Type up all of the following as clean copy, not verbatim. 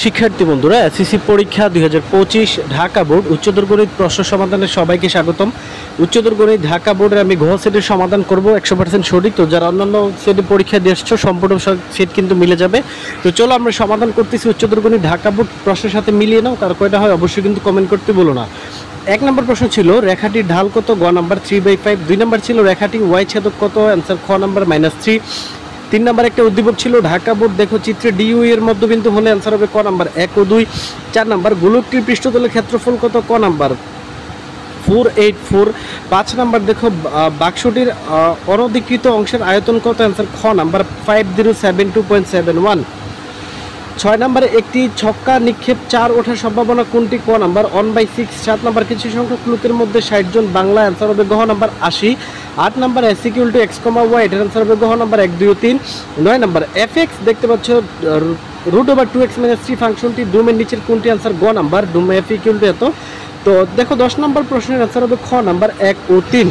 শিক্ষার্থী বন্ধুরা, এসএসসি পরীক্ষা 2025 ঢাকা বোর্ড উচ্চতর গণিত প্রশ্ন সমাধানে সবাইকে স্বাগতম। উচ্চতর গণিত ঢাকা বোর্ডের আমি ঘ সেটের সমাধান করব 100% সঠিক। তো যারা অন্যান্য সেটে পরীক্ষা দিয়ে এসছো সম্পূর্ণ সেট কিন্তু মিলে যাবে। তো চলো আমরা সমাধান করতেছি উচ্চতর গণিত ঢাকা বোর্ড প্রশ্নের সাথে মিলিয়ে নাও। কার কয়টা হয় অবশ্যই কিন্তু কমেন্ট করতে বলো না। 1 নম্বর প্রশ্ন ছিল রেখাটির ঢাল কত, গ নাম্বার 3/5। 2 নম্বর ছিল রেখাটি ওয়াই ছেদক কত, অ্যান্সার খ নাম্বার -3। 3 নম্বর একটা উদ্দীপক ছিল ঢাকা বোর্ড দেখো চিত্রে ডিইউ এর মধ্যবিন্দু হলে অ্যান্সার হবে ক নাম্বার 1 ও 2। 4 নম্বর গোলকটির পৃষ্ঠতলের ক্ষেত্রফল কত, ক নাম্বার 484। 5 নম্বর দেখো বাক্সটির অনধিকৃত অংশের আয়তন কত, অ্যান্সার খ নাম্বার 5072.71। 6 নম্বরে একটি ছক্কা নিক্ষেপ 4 ওঠার সম্ভাবনা কোনটি, ক নাম্বার 1/6। 7 নম্বর কিছু সংখ্যক লোকের মধ্যে 60 জন বাংলা, অ্যান্সার হবে গ নাম্বার 80। 8 নম্বর s = x, y, এটার অ্যান্সার হবে গ নাম্বার 1 2 ও 3। 9 নম্বর fx দেখতে পাচ্ছ √2x - 3 ফাংশনটি ডোমের নিচের কোনটি, অ্যান্সার গ নাম্বার ডোম f = এত। তো দেখো 10 নম্বর প্রশ্নের অ্যান্সার হবে খ নাম্বার 1 ও 3।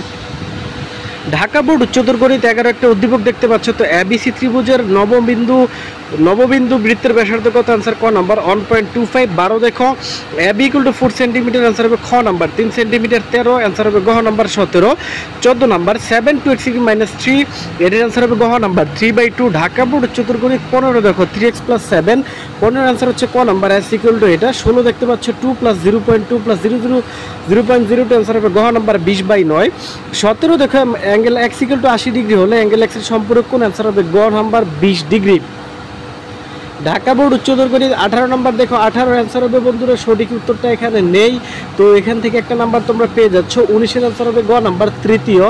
ঢাকা বোর্ড উচ্চতর গণিত 11 একটা উদ্দীপক দেখতে পাচ্ছ। তো এবিসি ত্রিভুজের নববিন্দু বৃত্তের ব্যাসার্ধ কত, অ্যান্সার ক নাম্বার 1.25। 12 দেখো এবি = 4 সেন্টিমিটার, অ্যান্সার হবে খ নাম্বার 3 সেন্টিমিটার। 13 অ্যান্সার হবে গ নাম্বার 17। 14 নাম্বার 7 2x - 3, এটার অ্যান্সার হবে গ নাম্বার 3/2। ঢাকা বোর্ড উচ্চতর গণিত 15 দেখো 3x + 7, 15 অ্যান্সার হচ্ছে ক নাম্বার s = এটা। 16 দেখতে পাচ্ছ 2 + 0.2 + 0.02, অ্যান্সার হবে গ নাম্বার 20/9। 17 দেখো অ্যাঙ্গেল x = 80 ডিগ্রি হলে অ্যাঙ্গেল x এর সম্পূরক কোণ, অ্যান্সার হবে গ নাম্বার 20 ডিগ্রি। ঢাকা বোর্ড উচ্চতর গণিত 18 নম্বর দেখো 18 অ্যান্সার হবে বন্ধুরা, সঠিক উত্তরটা এখানে নেই। তো এখান থেকে একটা নাম্বার তোমরা পেয়ে যাচ্ছ। 19 অ্যান্সার হবে গ নাম্বার তৃতীয়।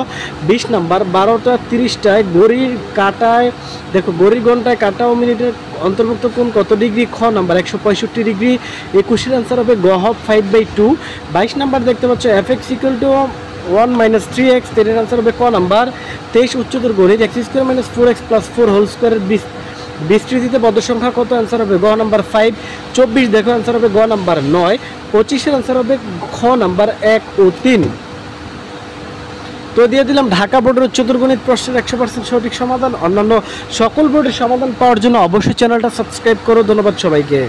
20 নাম্বার 12টা 30টায় ঘড়ির কাঁটায় দেখো ঘড়ির ঘন্টায় কাঁটা ও মিনিটের অন্তর্ভুক্ত কোণ কত ডিগ্রি, খ নাম্বার 165 ডিগ্রি। 21 অ্যান্সার হবে গ 5/2। 22 নাম্বার দেখতে পাচ্ছ fx = 1 - 3x, এর অ্যান্সার হবে ক নাম্বার 23। উচ্চতর গণিত x² - 4x + 4 হোল স্কয়ারের বিস্তৃতিতে বদ্ধ সংখ্যা কত, অ্যান্সার হবে গ নাম্বার 5। 24 দেখো অ্যান্সার হবে গ নাম্বার 9। 25 এর অ্যান্সার হবে খ নাম্বার 1 ও 3। তো দিয়ে দিলাম ঢাকা বোর্ডের উচ্চতর গণিত প্রশ্নের 100% সঠিক সমাধান। অন্যান্য সকল বোর্ডের সমাধান পাওয়ার জন্য অবশ্যই চ্যানেলটা সাবস্ক্রাইব করো। ধন্যবাদ সবাইকে।